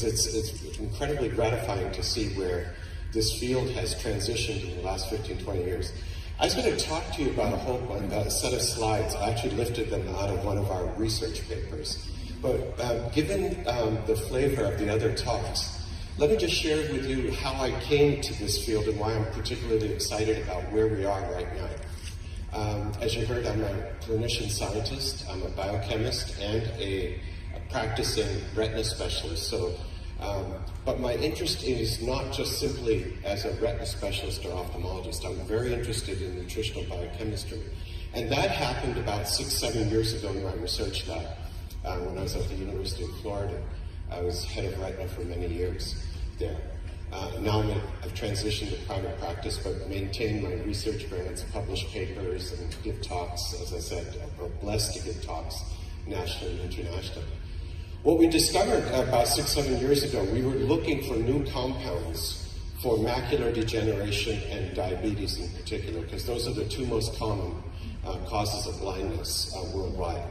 because it's incredibly gratifying to see where this field has transitioned in the last 15, 20 years. I was going to talk to you about a set of slides. I actually lifted them out of one of our research papers. But given the flavor of the other talks, let me just share with you how I came to this field and why I'm particularly excited about where we are right now. As you heard, I'm a clinician scientist, I'm a biochemist, and a practicing retina specialist. But my interest is not just simply as a retina specialist or ophthalmologist. I'm very interested in nutritional biochemistry. And that happened about 6, 7 years ago in my research lab when I was at the University of Florida. I was head of retina for many years there. Now I've transitioned to private practice, but maintain my research grants, publish papers, and give talks. As I said, I'm blessed to give talks nationally and internationally. What we discovered about 6, 7 years ago, we were looking for new compounds for macular degeneration and diabetes in particular, because those are the two most common causes of blindness worldwide.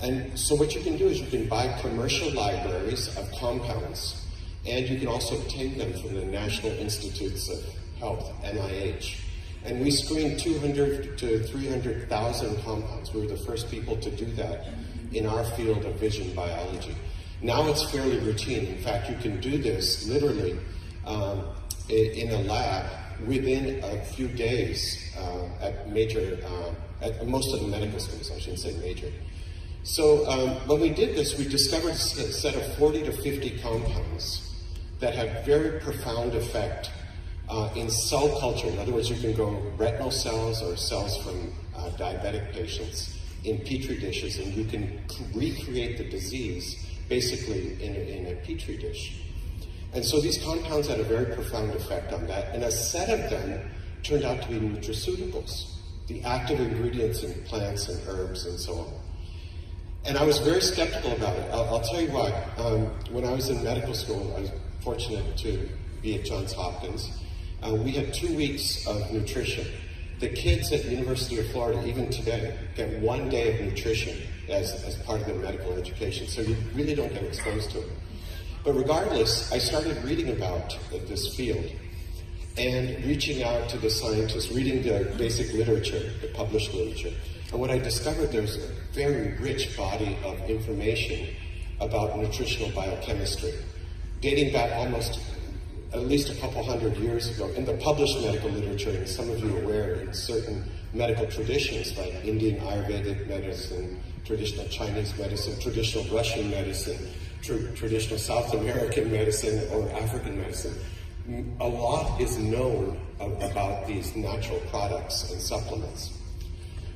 And so what you can do is you can buy commercial libraries of compounds, and you can also obtain them from the National Institutes of Health, NIH. And we screened 200 to 300,000 compounds. We were the first people to do that in our field of vision biology. Now it's fairly routine. In fact, you can do this literally in a lab within a few days at most of the medical schools, I shouldn't say major. So when we did this, we discovered a set of 40 to 50 compounds that have very profound effect in cell culture. In other words, you can grow retinal cells or cells from diabetic patients in petri dishes, and you can recreate the disease basically in a petri dish. And so these compounds had a very profound effect on that, and a set of them turned out to be nutraceuticals, the active ingredients in plants and herbs and so on. And I was very skeptical about it. I'll tell you why. When I was in medical school, I was fortunate to be at Johns Hopkins. We had 2 weeks of nutrition. The kids at the University of Florida, even today, get 1 day of nutrition as part of their medical education, so you really don't get exposed to it. But regardless, I started reading about this field and reaching out to the scientists, reading the basic literature, the published literature. And what I discovered, there's a very rich body of information about nutritional biochemistry, dating back almost at least a couple hundred years ago in the published medical literature, and some of you are aware in certain medical traditions like Indian Ayurvedic medicine, traditional Chinese medicine, traditional Russian medicine, traditional South American medicine, or African medicine. A lot is known about these natural products and supplements.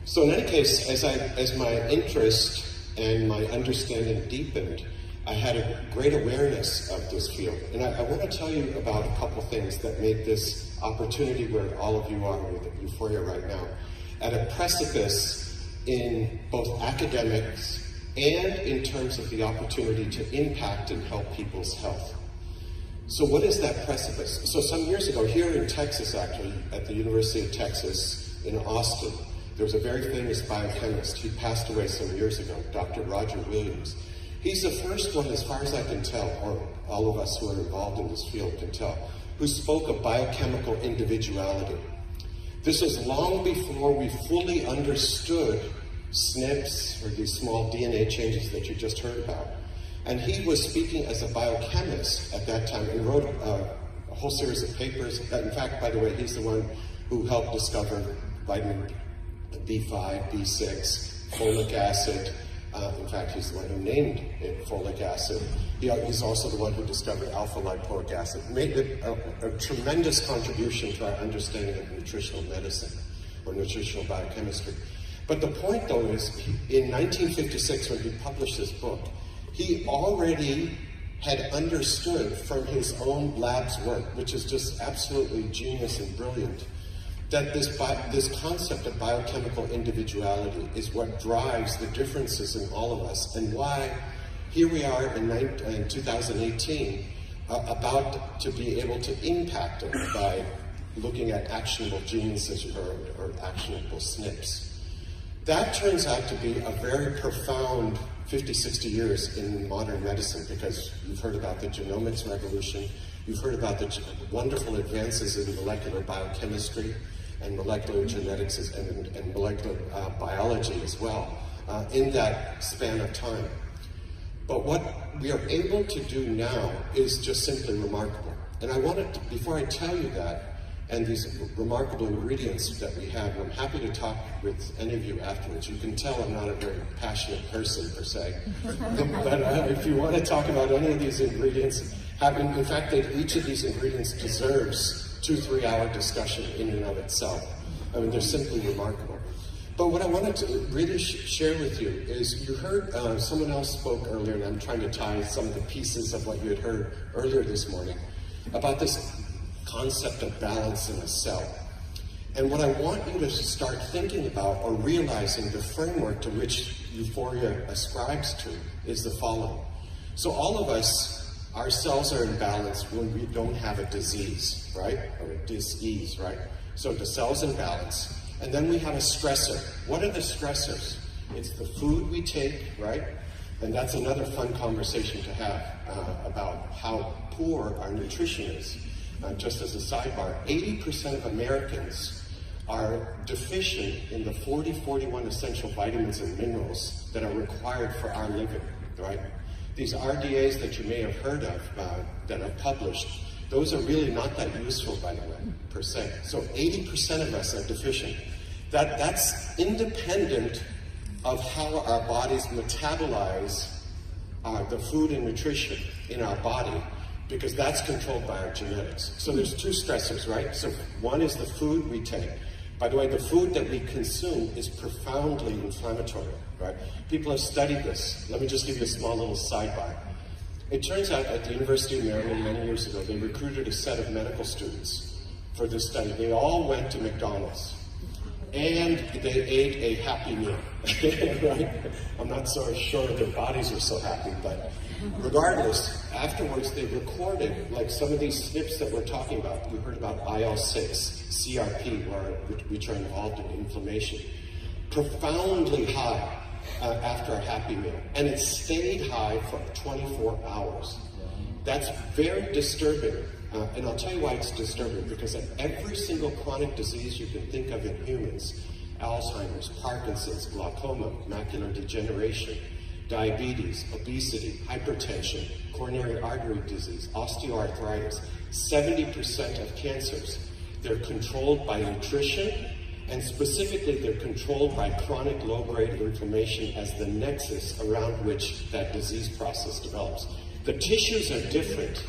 So in any case, as my interest and my understanding deepened, I had a great awareness of this field. And I want to tell you about a couple things that make this opportunity where all of you are with Uforia right now, at a precipice in both academics and in terms of the opportunity to impact and help people's health. So what is that precipice? So some years ago, here in Texas actually, at the University of Texas in Austin, there was a very famous biochemist. He passed away some years ago, Dr. Roger Williams. He's the first one, as far as I can tell, or all of us who are involved in this field can tell, who spoke of biochemical individuality. This was long before we fully understood SNPs, or these small DNA changes that you just heard about. And he was speaking as a biochemist at that time and wrote a whole series of papers. In fact, by the way, he's the one who helped discover vitamin B5, B6, folic acid. In fact, he's the one who named it folic acid. He's also the one who discovered alpha-lipoic acid. Made it a tremendous contribution to our understanding of nutritional medicine or nutritional biochemistry. But the point, though, is in 1956, when he published this book, he already had understood from his own lab's work, which is just absolutely genius and brilliant, that this concept of biochemical individuality is what drives the differences in all of us, and why here we are in 2018 about to be able to impact it by looking at actionable genes, as you heard, or actionable SNPs. That turns out to be a very profound 50, 60 years in modern medicine, because you've heard about the genomics revolution, you've heard about the wonderful advances in molecular biochemistry and molecular genetics and molecular biology as well in that span of time. But what we are able to do now is just simply remarkable. And I wanted to, before I tell you that, and these remarkable ingredients that we have, I'm happy to talk with any of you afterwards. You can tell I'm not a very passionate person per se. But if you want to talk about any of these ingredients, in fact, each of these ingredients deserves 2-3 hour discussion in and of itself. I mean, they're simply remarkable. But what I wanted to really share with you is, you heard someone else spoke earlier, and I'm trying to tie some of the pieces of what you had heard earlier this morning, about this concept of balance in a cell. And what I want you to start thinking about, or realizing the framework to which Uforia ascribes to, is the following. So all of us, our cells are in balance when we don't have a disease, right? Or a dis-ease, right? So the cell's in balance. And then we have a stressor. What are the stressors? It's the food we take, right? And that's another fun conversation to have about how poor our nutrition is. Just as a sidebar, 80% of Americans are deficient in the 41 essential vitamins and minerals that are required for our living, right? These RDAs that you may have heard of that are published, those are really not that useful, by the way, per se. So 80% of us are deficient. That's independent of how our bodies metabolize the food and nutrition in our body, because that's controlled by our genetics. So there's two stressors, right? So one is the food we take. By the way, the food that we consume is profoundly inflammatory, right? People have studied this. Let me just give you a small little sidebar. It turns out at the University of Maryland many years ago, they recruited a set of medical students for this study. They all went to McDonald's, and they ate a Happy Meal, right? I'm not so sure their bodies are so happy, but regardless, afterwards they recorded, like some of these SNPs that we're talking about. You heard about IL-6, CRP, which are involved in inflammation, profoundly high after a Happy Meal, and it stayed high for 24 hours. That's very disturbing, and I'll tell you why it's disturbing, because of every single chronic disease you can think of in humans, Alzheimer's, Parkinson's, glaucoma, macular degeneration, diabetes, obesity, hypertension, coronary artery disease, osteoarthritis, 70% of cancers, they're controlled by nutrition, and specifically they're controlled by chronic low-grade inflammation as the nexus around which that disease process develops. The tissues are different,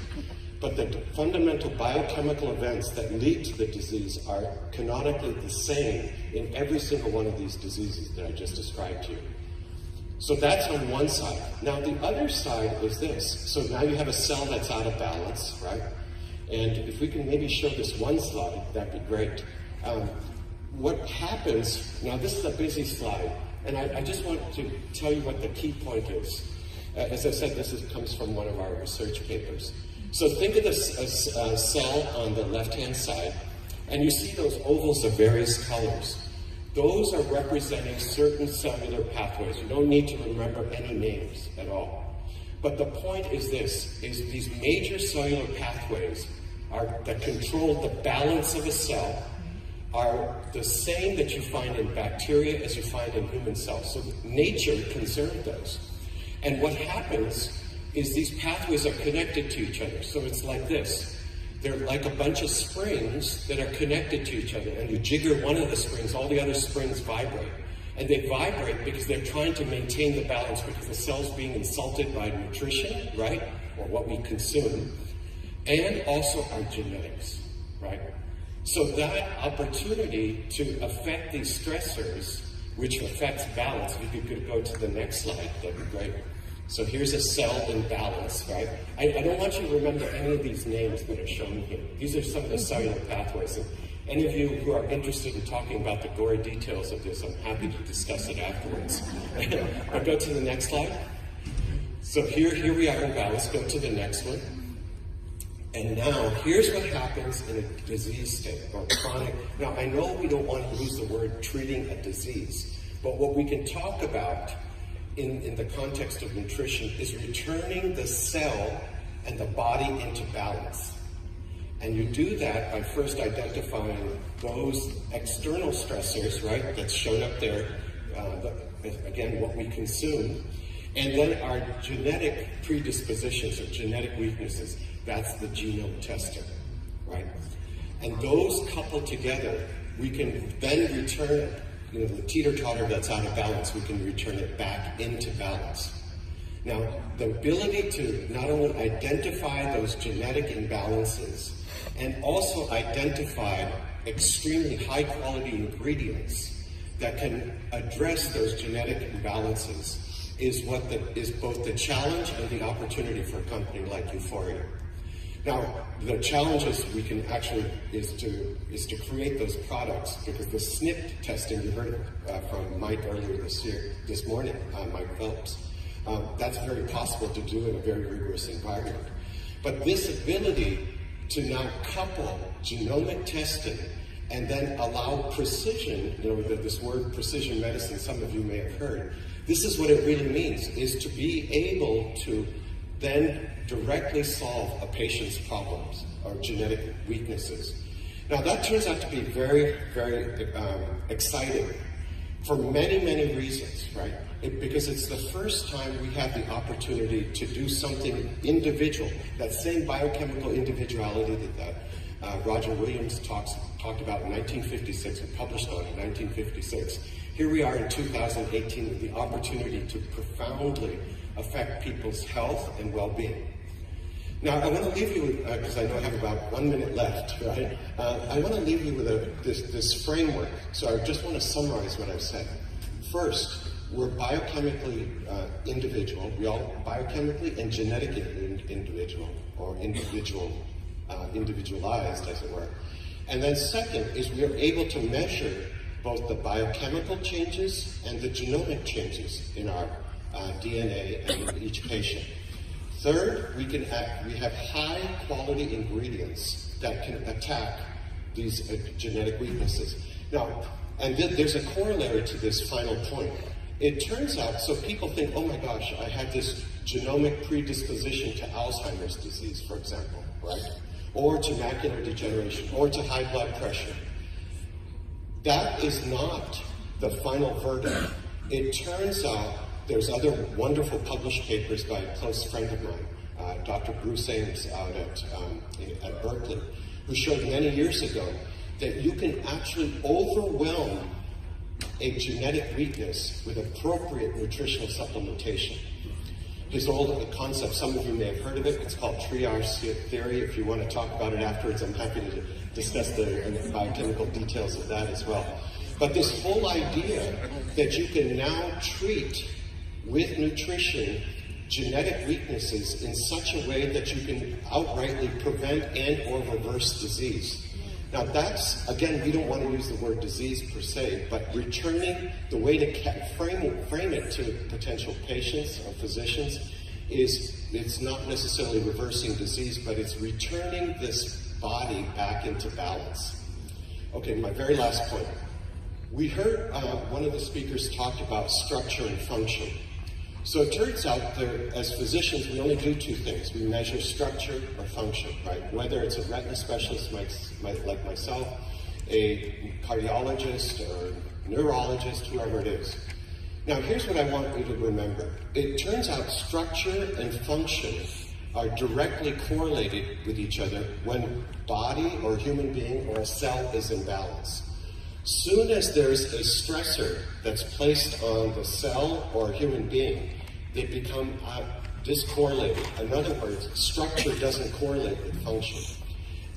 but the fundamental biochemical events that lead to the disease are canonically the same in every single one of these diseases that I just described to you. So that's on one side. Now the other side is this. So now you have a cell that's out of balance, right? And if we can maybe show this one slide, that'd be great. What happens, now this is a busy slide, and I just want to tell you what the key point is. As I said, this comes from one of our research papers. So think of this a cell on the left-hand side, and you see those ovals of various colors. Those are representing certain cellular pathways. You don't need to remember any names at all. But the point is this, is these major cellular pathways that control the balance of a cell are the same that you find in bacteria as you find in human cells. So nature conserved those. And what happens is these pathways are connected to each other. So it's like this. They're like a bunch of springs that are connected to each other. And you jigger one of the springs, all the other springs vibrate. And they vibrate because they're trying to maintain the balance, because the cell's being insulted by nutrition, right? Or what we consume. And also our genetics, right? So that opportunity to affect these stressors, which affects balance, if you could go to the next slide, that'd be great. So here's a cell in balance, right? I don't want you to remember any of these names that are shown here. These are some of the cellular pathways. And any of you who are interested in talking about the gory details of this, I'm happy to discuss it afterwards. But go to the next slide. So here we are in balance. Go to the next one. And now, here's what happens in a disease state, or chronic. Now, I know we don't want to use the word treating a disease, but what we can talk about in the context of nutrition is returning the cell and the body into balance. And you do that by first identifying those external stressors, right, that's shown up there, again, what we consume, and then our genetic predispositions or genetic weaknesses. That's the genome testing, right? And those coupled together, we can then return, the teeter-totter that's out of balance, we can return it back into balance. Now, the ability to not only identify those genetic imbalances and also identify extremely high-quality ingredients that can address those genetic imbalances is both the challenge and the opportunity for a company like Uforia. Now, the challenges we can actually is to create those products, because the SNP testing you heard from Mike earlier this morning, Mike Phelps, that's very possible to do in a very rigorous environment. But this ability to now couple genomic testing and then allow precision, this word precision medicine, some of you may have heard, this is what it really means, is to be able to then directly solve a patient's problems or genetic weaknesses. Now that turns out to be very, very exciting for many, many reasons, right? Because it's the first time we have the opportunity to do something individual, that same biochemical individuality that Roger Williams talked about in 1956 and published on in 1956. Here we are in 2018 with the opportunity to profoundly affect people's health and well-being. Now, I want to leave you with, because I know I have about 1 minute left, right? I want to leave you with this framework. So I just want to summarize what I've said. First, we're biochemically individual. We all biochemically and genetically individual, or individualized, as it were. And then second is we are able to measure both the biochemical changes and the genomic changes in our DNA and in each patient. Third, we have high quality ingredients that can attack these genetic weaknesses. Now, and there's a corollary to this final point. It turns out, so people think, oh my gosh, I have this genomic predisposition to Alzheimer's disease, for example, right? Or to macular degeneration, or to high blood pressure. That is not the final verdict. It turns out there's other wonderful published papers by a close friend of mine, Dr. Bruce Ames out at Berkeley, who showed many years ago that you can actually overwhelm a genetic weakness with appropriate nutritional supplementation. His old concept, some of you may have heard of it, it's called triage theory. If you want to talk about it afterwards, I'm happy to discuss the biochemical details of that as well. But this whole idea that you can now treat with nutrition genetic weaknesses in such a way that you can outrightly prevent and or reverse disease. Now that's, again, we don't want to use the word disease per se, but returning the way to frame it to potential patients or physicians is, it's not necessarily reversing disease, but it's returning this body back into balance. Okay, my very last point. We heard one of the speakers talked about structure and function. So it turns out that as physicians, we only do two things. We measure structure or function, right? Whether it's a retina specialist like myself, a cardiologist or neurologist, whoever it is. Now here's what I want you to remember. It turns out structure and function are directly correlated with each other when body or human being or a cell is in balance. Soon as there's a stressor that's placed on the cell or human being, they become discorrelated. In other words, structure doesn't correlate with function.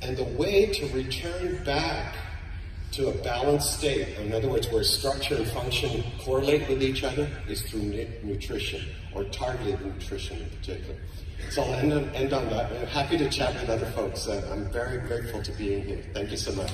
And the way to return back to a balanced state, in other words, where structure and function correlate with each other, is through nutrition, or targeted nutrition in particular. So I'll end on that. I'm happy to chat with other folks. I'm very grateful to being here. Thank you so much.